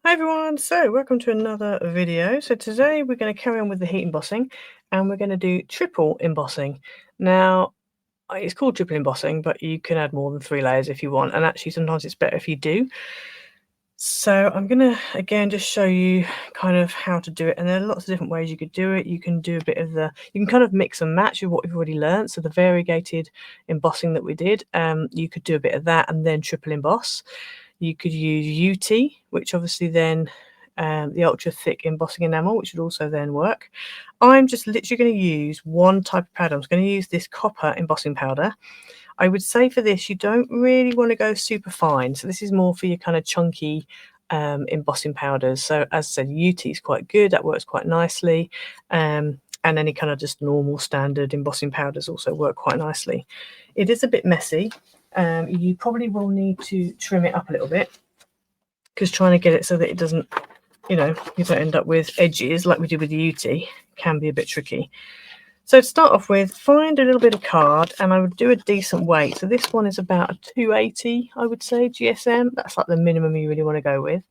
Hi everyone, so welcome to another video. So today we're going to carry on with the heat embossing and we're going to do triple embossing. Now it's called triple embossing, but you can add more than 3 layers if you want, and actually sometimes it's better if you do. So I'm going to again just show you kind of how to do it, and there are lots of different ways you could do it. You can do a bit of you can kind of mix and match with what you've already learned. So the variegated embossing that we did, you could do a bit of that and then triple emboss. You could use UT, which obviously then the ultra thick embossing enamel, which would also then work. I'm just literally going to use one type of powder. I'm going to use this copper embossing powder. I would say for this, you don't really want to go super fine. So this is more for your kind of chunky embossing powders. So as I said, UT is quite good. That works quite nicely. And any kind of just normal standard embossing powders also work quite nicely. It is a bit messy. You probably will need to trim it up a little bit, because trying to get it so that it doesn't, you don't end up with edges like we did with the UT can be a bit tricky. So to start off with, find a little bit of card, and I would do a decent weight. So this one is about a 280, I would say, GSM. That's like the minimum you really want to go with.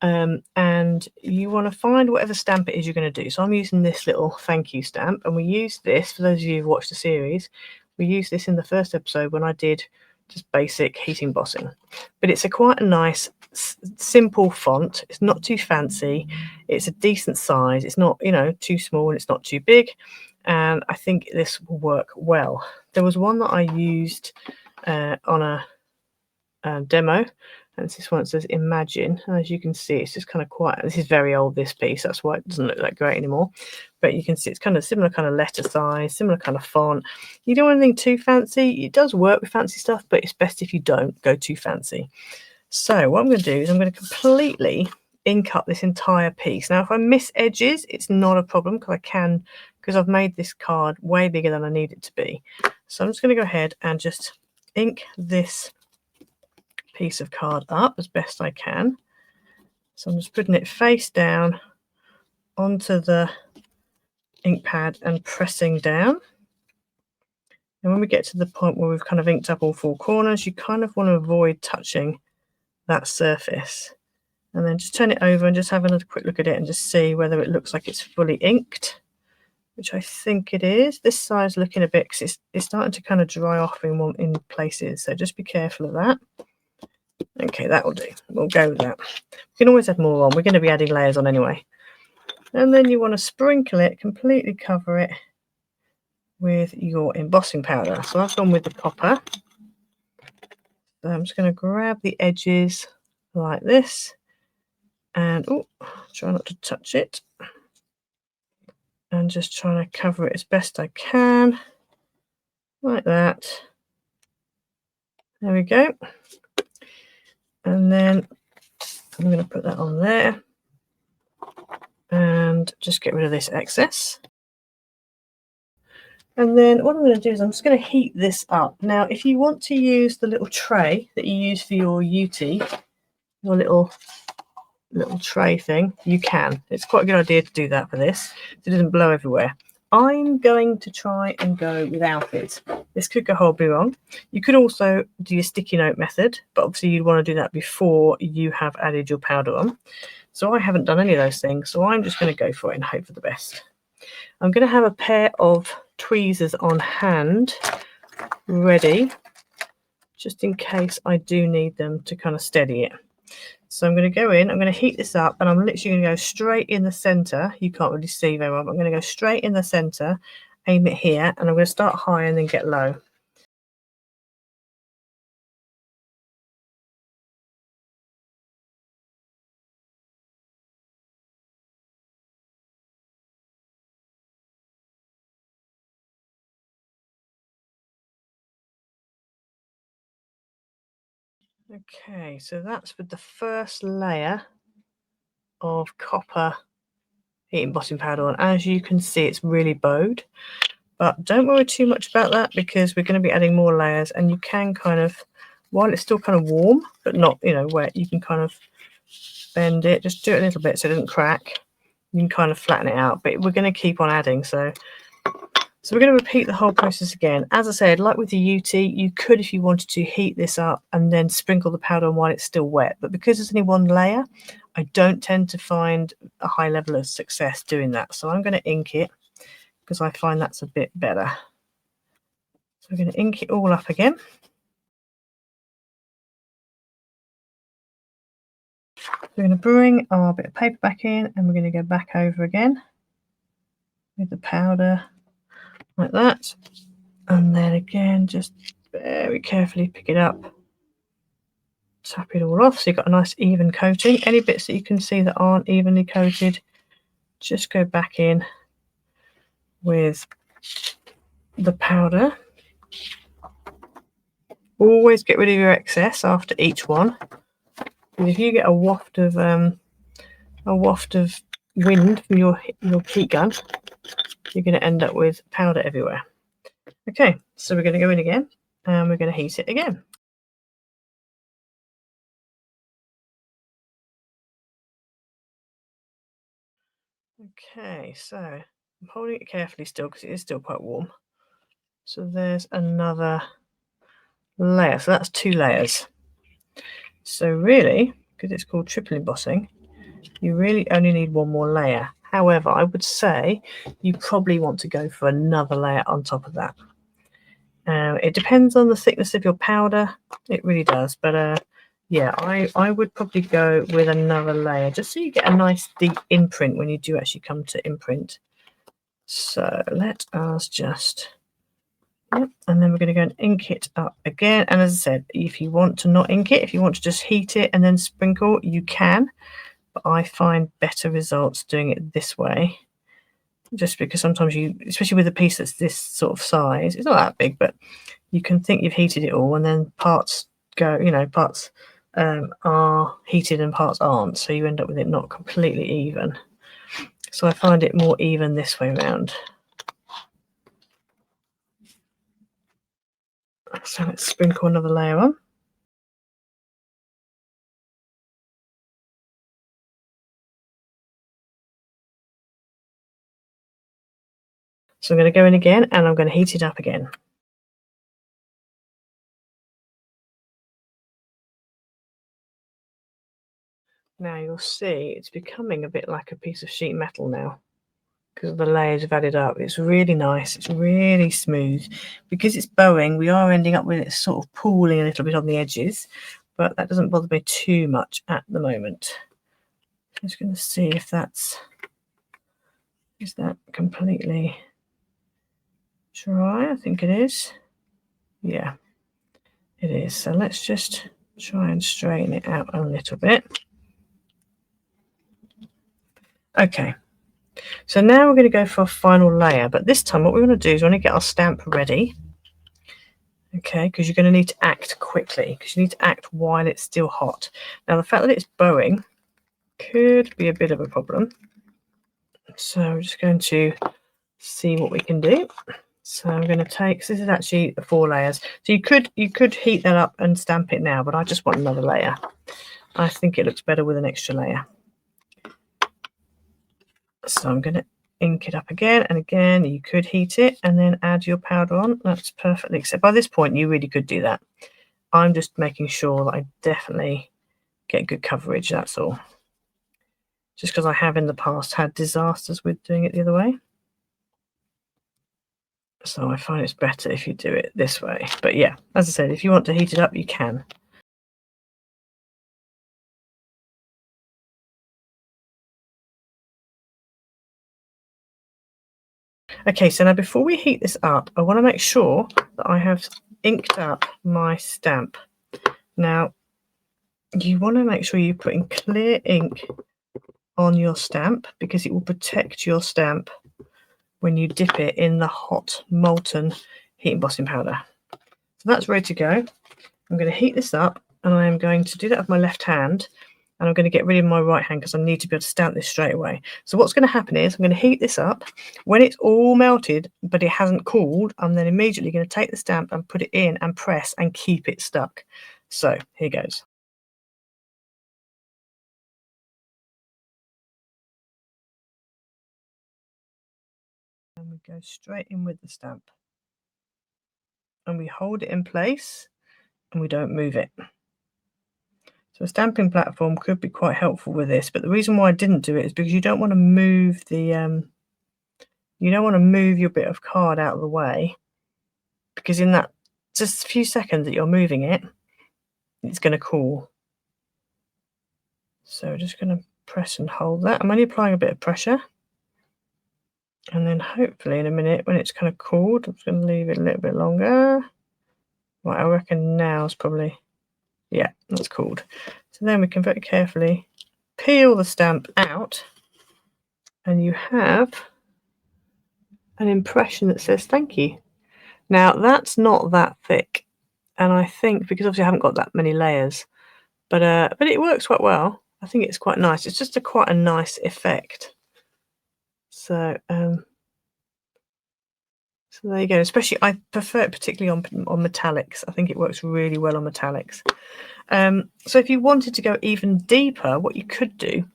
And you want to find whatever stamp it is you're going to do. So I'm using this little thank you stamp, and we used this, for those of you who've watched the series, we used this in the first episode when I did just basic heat embossing. But it's quite a nice, simple font. It's not too fancy. It's a decent size. It's not, too small, and it's not too big. And I think this will work well. There was one that I used on a demo, and it's this one that says Imagine, and as you can see, it's just kind of quite, this is very old, this piece, that's why it doesn't look that great anymore, but you can see it's kind of similar kind of letter size, similar kind of font. You don't want anything too fancy. It does work with fancy stuff, but it's best if you don't go too fancy. So what I'm going to do is I'm going to completely ink up this entire piece. Now if I miss edges, it's not a problem, because I've made this card way bigger than I need it to be. So I'm just going to go ahead and just ink this piece of card up as best I can. So I'm just putting it face down onto the ink pad and pressing down. And when we get to the point where we've kind of inked up all 4 corners, you kind of want to avoid touching that surface. And then just turn it over and just have another quick look at it and just see whether it looks like it's fully inked, which I think it is. This side's looking a bit, because it's starting to kind of dry off in places, so just be careful of that. Okay, that will do. We'll go with that. We can always add more on. We're going to be adding layers on anyway. And then you want to sprinkle it, completely cover it with your embossing powder. So I've gone with the copper. So I'm just going to grab the edges like this, and try not to touch it, and just trying to cover it as best I can, like that. There we go. And then I'm going to put that on there and just get rid of this excess. And then what I'm going to do is I'm just going to heat this up. Now, if you want to use the little tray that you use for your UT, your little tray thing, you can. It's quite a good idea to do that for this, so it doesn't blow everywhere. I'm going to try and go without it. This could go horribly wrong. You could also do your sticky note method, but obviously you'd want to do that before you have added your powder on. So I haven't done any of those things, so I'm just going to go for it and hope for the best. I'm going to have a pair of tweezers on hand ready, just in case I do need them to kind of steady it. So I'm going to go in, I'm going to heat this up, and I'm literally going to go straight in the center. You can't really see very well, but I'm going to go straight in the center, aim it here, and I'm going to start high and then get low. Okay, so that's with the first layer of copper heat embossing powder on. As you can see, it's really bowed, but don't worry too much about that, because we're going to be adding more layers, and you can kind of, while it's still kind of warm but not wet, you can kind of bend it, just do it a little bit so it doesn't crack. You can kind of flatten it out, but we're going to keep on adding, so So we're going to repeat the whole process again. As I said, like with the UT, you could, if you wanted to, heat this up and then sprinkle the powder on while it's still wet. But because there's only one layer, I don't tend to find a high level of success doing that. So I'm going to ink it because I find that's a bit better. So we're going to ink it all up again. We're going to bring our bit of paper back in and we're going to go back over again with the powder like that. And then again, just very carefully pick it up, tap it all off so you've got a nice even coating. Any bits that you can see that aren't evenly coated, just go back in with the powder. Always get rid of your excess after each one. And if you get a waft of wind from your heat gun, you're going to end up with powder everywhere. Okay, so we're going to go in again and we're going to heat it again. Okay, so I'm holding it carefully still because it is still quite warm. So there's another layer. So that's 2 layers. So really, because it's called triple embossing, you really only need 1 more layer. However, I would say you probably want to go for another layer on top of that. It depends on the thickness of your powder. It really does. But yeah, I would probably go with another layer just so you get a nice deep imprint when you do actually come to imprint. So let us just... Yep, and then we're going to go and ink it up again. And as I said, if you want to not ink it, if you want to just heat it and then sprinkle, you can. But I find better results doing it this way. Just because sometimes you, especially with a piece that's this sort of size, it's not that big, but you can think you've heated it all and then parts go, parts are heated and parts aren't. So you end up with it not completely even. So I find it more even this way around. So let's sprinkle another layer on. So I'm going to go in again and I'm going to heat it up again. Now you'll see it's becoming a bit like a piece of sheet metal now because the layers have added up. It's really nice. It's really smooth. Because it's bowing, we are ending up with it sort of pooling a little bit on the edges, but that doesn't bother me too much at the moment. I'm just going to see if is that completely dry? I think it is. Yeah, it is. So let's just try and straighten it out a little bit. Okay, so now we're going to go for a final layer, but this time what we want to do is we want to get our stamp ready. Okay, because you're going to need to act quickly, because you need to act while it's still hot. Now the fact that it's bowing could be a bit of a problem. So I'm just going to see what we can do. So I'm going to take, so this is actually 4 layers. So you could heat that up and stamp it now, but I just want another layer. I think it looks better with an extra layer. So I'm going to ink it up again and again. You could heat it and then add your powder on. That's perfectly acceptable. By this point, you really could do that. I'm just making sure that I definitely get good coverage, that's all. Just because I have in the past had disasters with doing it the other way. So I find it's better if you do it this way. But yeah, as I said, if you want to heat it up, you can. Okay, so now before we heat this up, I want to make sure that I have inked up my stamp. Now, you want to make sure you're putting clear ink on your stamp because it will protect your stamp when you dip it in the hot molten heat embossing powder. So that's ready to go. I'm going to heat this up and I am going to do that with my left hand and I'm going to get rid of my right hand because I need to be able to stamp this straight away. So what's going to happen is I'm going to heat this up. When it's all melted but it hasn't cooled, I'm then immediately going to take the stamp and put it in and press and keep it stuck. So here goes. And we go straight in with the stamp. And we hold it in place and we don't move it. So a stamping platform could be quite helpful with this, but the reason why I didn't do it is because you don't want to move the you don't want to move your bit of card out of the way, because in that just a few seconds that you're moving it, it's going to cool. So we're just going to press and hold that. I'm only applying a bit of pressure. And then hopefully in a minute when it's kind of cooled, I'm just going to leave it a little bit longer. Right, I reckon now is probably, yeah, that's cooled. So then we can very carefully peel the stamp out and you have an impression that says thank you. Now that's not that thick, and I think because obviously I haven't got that many layers, but it works quite well. I think it's quite nice. It's just quite a nice effect. So so there you go. Especially I prefer it particularly on metallics. I think it works really well on metallics. So if you wanted to go even deeper, what you could do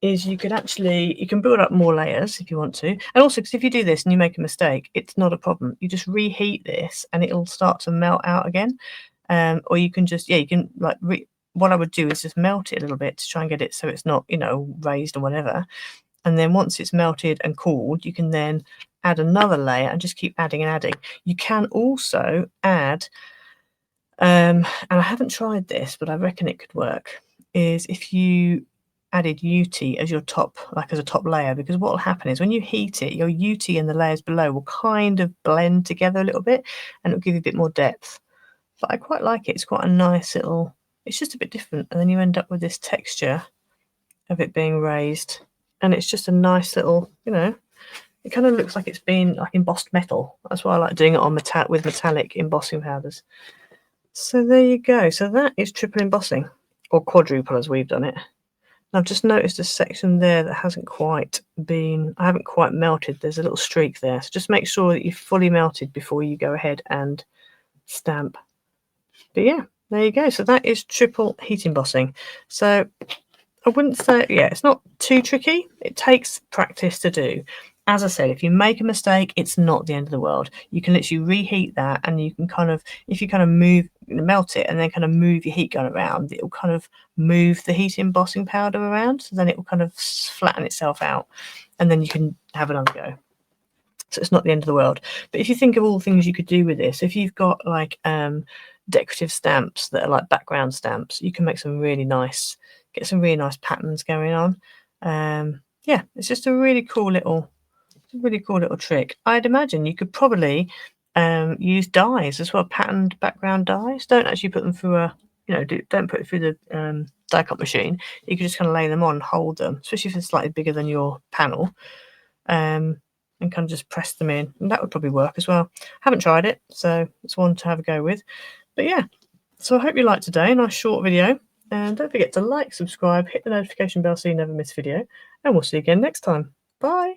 is you can build up more layers if you want to. And also, because if you do this and you make a mistake, it's not a problem. You just reheat this and it'll start to melt out again. Or you can just, you can like, what I would do is just melt it a little bit to try and get it so it's not, raised or whatever. And then once it's melted and cooled, you can then add another layer and just keep adding and adding. You can also add, and I haven't tried this, but I reckon it could work, is if you added UT as your top, like as a top layer, because what will happen is when you heat it, your UT and the layers below will kind of blend together a little bit and it'll give you a bit more depth. But I quite like it. It's quite a nice little, it's just a bit different. And then you end up with this texture of it being raised. And it's just a nice little, it kind of looks like it's been like embossed metal. That's why I like doing it on with metallic embossing powders. So there you go. So that is triple embossing, or quadruple as we've done it. And I've just noticed a section there that hasn't quite been, I haven't quite melted. There's a little streak there. So just make sure that you've fully melted before you go ahead and stamp. But yeah, there you go. So that is triple heat embossing. So I wouldn't say, it's not too tricky. It takes practice to do. As I said, if you make a mistake, it's not the end of the world. You can literally reheat that, and you can kind of, if you kind of melt it and then kind of move your heat gun around, it will kind of move the heat embossing powder around. So then it will kind of flatten itself out, and then you can have another go. So it's not the end of the world. But if you think of all the things you could do with this, if you've got like decorative stamps that are like background stamps, you can make some really nice, get some really nice patterns going on. Yeah, it's just a really cool little trick. I'd imagine you could probably use dies as well, patterned background dies. Don't actually put them through a, don't put it through the die cut machine. You can just kind of lay them on, hold them, especially if it's slightly bigger than your panel, and kind of just press them in, and that would probably work as well. Haven't tried it, so it's one to have a go with. But yeah, so I hope you liked today. Nice short video, and don't forget to like, subscribe, hit the notification bell so you never miss a video, and we'll see you again next time. Bye.